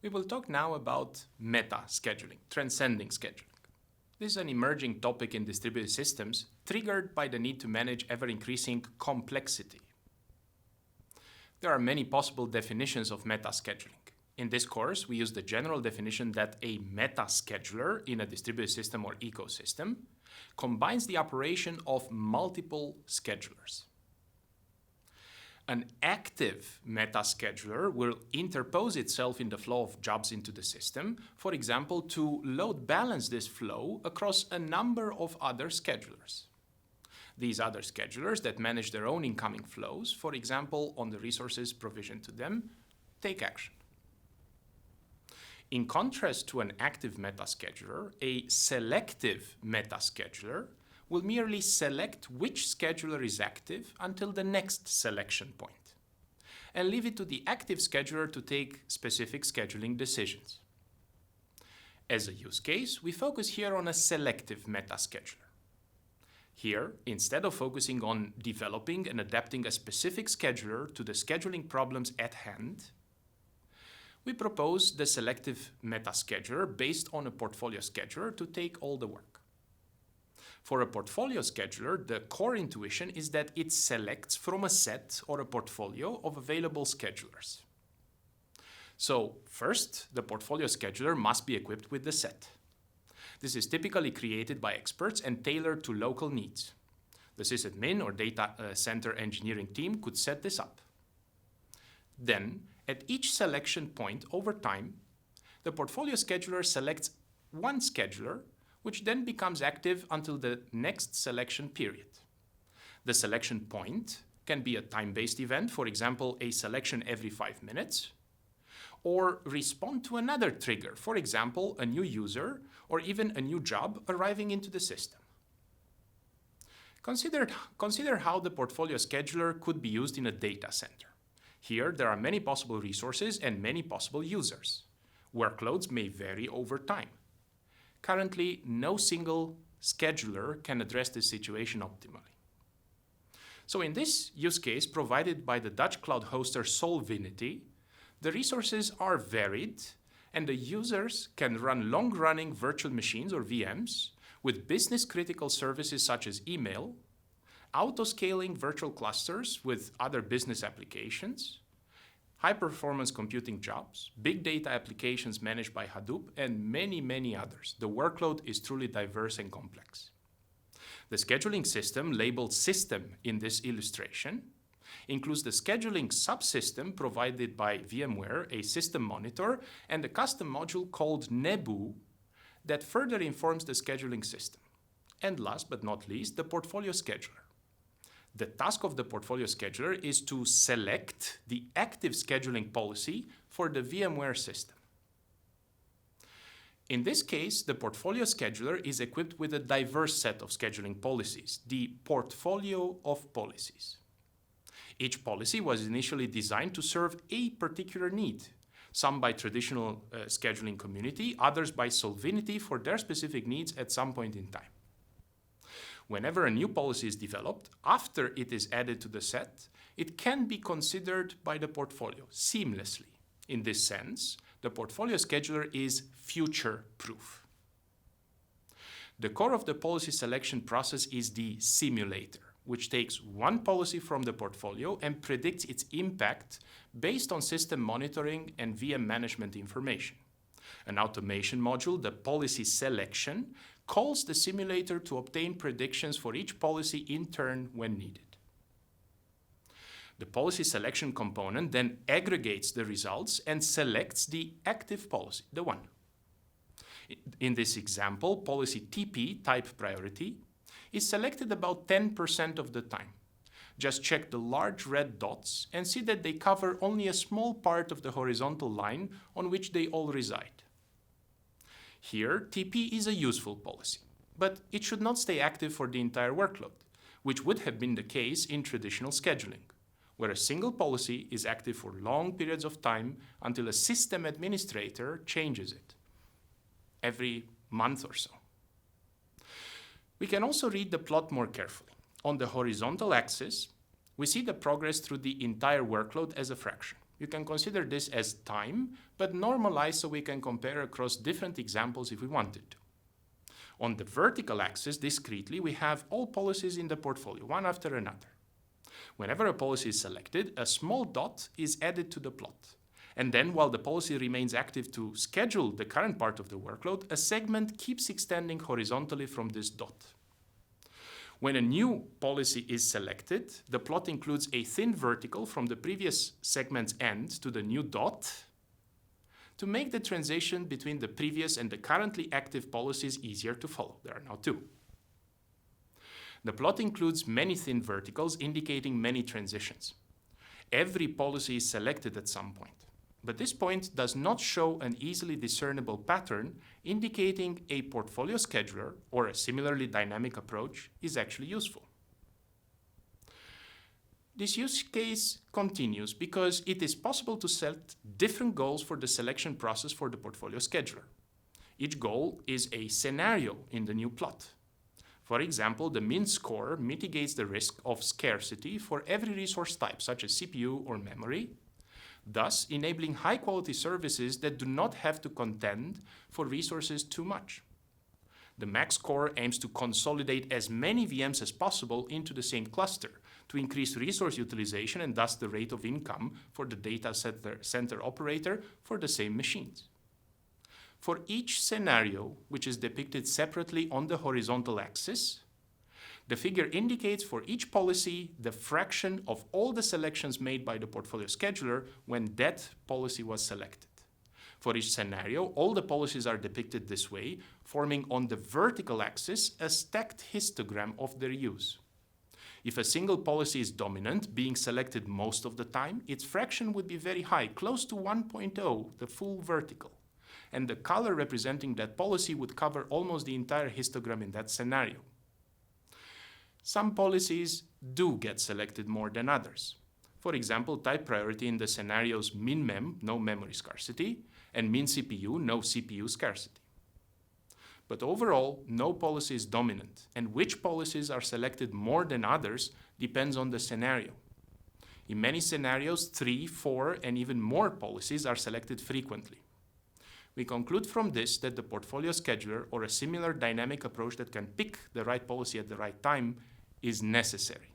We will talk now about meta-scheduling, transcending scheduling. This is an emerging topic in distributed systems triggered by the need to manage ever-increasing complexity. There are many possible definitions of meta-scheduling. In this course, we use the general definition that a meta-scheduler in a distributed system or ecosystem combines the operation of multiple schedulers. An active meta-scheduler will interpose itself in the flow of jobs into the system, for example, to load balance this flow across a number of other schedulers. These other schedulers that manage their own incoming flows, for example, on the resources provisioned to them, take action. In contrast to an active meta-scheduler, a selective meta-scheduler will merely select which scheduler is active until the next selection point, and leave it to the active scheduler to take specific scheduling decisions. As a use case, we focus here on a selective meta-scheduler. Here, instead of focusing on developing and adapting a specific scheduler to the scheduling problems at hand, we propose the selective meta-scheduler based on a portfolio scheduler to take all the work. For a portfolio scheduler, the core intuition is that it selects from a set or a portfolio of available schedulers. So first, the portfolio scheduler must be equipped with the set. This is typically created by experts and tailored to local needs. The sysadmin or data center engineering team could set this up. Then, at each selection point over time, the portfolio scheduler selects one scheduler, which then becomes active until the next selection period. The selection point can be a time-based event, for example, a selection every 5 minutes, or respond to another trigger, for example, a new user or even a new job arriving into the system. Consider how the portfolio scheduler could be used in a data center. Here, there are many possible resources and many possible users. Workloads may vary over time. Currently, no single scheduler can address this situation optimally. So in this use case provided by the Dutch cloud hoster Solvinity, the resources are varied and the users can run long-running virtual machines or VMs with business-critical services such as email, auto-scaling virtual clusters with other business applications, high-performance computing jobs, big data applications managed by Hadoop, and many, many others. The workload is truly diverse and complex. The scheduling system, labeled system in this illustration, includes the scheduling subsystem provided by VMware, a system monitor, and a custom module called Nebu that further informs the scheduling system. And last but not least, the portfolio scheduler. The task of the portfolio scheduler is to select the active scheduling policy for the VMware system. In this case, the portfolio scheduler is equipped with a diverse set of scheduling policies, the portfolio of policies. Each policy was initially designed to serve a particular need, some by traditional scheduling community, others by Solvinity for their specific needs at some point in time. Whenever a new policy is developed, after it is added to the set, it can be considered by the portfolio seamlessly. In this sense, the portfolio scheduler is future-proof. The core of the policy selection process is the simulator, which takes one policy from the portfolio and predicts its impact based on system monitoring and VM management information. An automation module, the policy selection, calls the simulator to obtain predictions for each policy in turn when needed. The policy selection component then aggregates the results and selects the active policy, the one. In this example, policy TP, type priority, is selected about 10% of the time. Just check the large red dots and see that they cover only a small part of the horizontal line on which they all reside. Here, TP is a useful policy, but it should not stay active for the entire workload, which would have been the case in traditional scheduling, where a single policy is active for long periods of time until a system administrator changes it every month or so. We can also read the plot more carefully. On the horizontal axis, we see the progress through the entire workload as a fraction. You can consider this as time, but normalized so we can compare across different examples if we wanted to. On the vertical axis, discretely, we have all policies in the portfolio, one after another. Whenever a policy is selected, a small dot is added to the plot. And then, while the policy remains active to schedule the current part of the workload, a segment keeps extending horizontally from this dot. When a new policy is selected, the plot includes a thin vertical from the previous segment's end to the new dot to make the transition between the previous and the currently active policies easier to follow. There are now two. The plot includes many thin verticals indicating many transitions. Every policy is selected at some point, but this point does not show an easily discernible pattern indicating a portfolio scheduler or a similarly dynamic approach is actually useful. This use case continues because it is possible to set different goals for the selection process for the portfolio scheduler. Each goal is a scenario in the new plot. For example, the min score mitigates the risk of scarcity for every resource type, such as CPU or memory, thus enabling high-quality services that do not have to contend for resources too much. The max score aims to consolidate as many VMs as possible into the same cluster to increase resource utilization and thus the rate of income for the data center operator for the same machines. For each scenario, which is depicted separately on the horizontal axis, the figure indicates for each policy the fraction of all the selections made by the portfolio scheduler when that policy was selected. For each scenario, all the policies are depicted this way, forming on the vertical axis a stacked histogram of their use. If a single policy is dominant, being selected most of the time, its fraction would be very high, close to 1.0, the full vertical. And the color representing that policy would cover almost the entire histogram in that scenario. Some policies do get selected more than others. For example, type priority in the scenarios min-mem, no memory scarcity, and min-CPU, no CPU scarcity. But overall, no policy is dominant, and which policies are selected more than others depends on the scenario. In many scenarios, 3, 4, and even more policies are selected frequently. We conclude from this that the portfolio scheduler or a similar dynamic approach that can pick the right policy at the right time is necessary.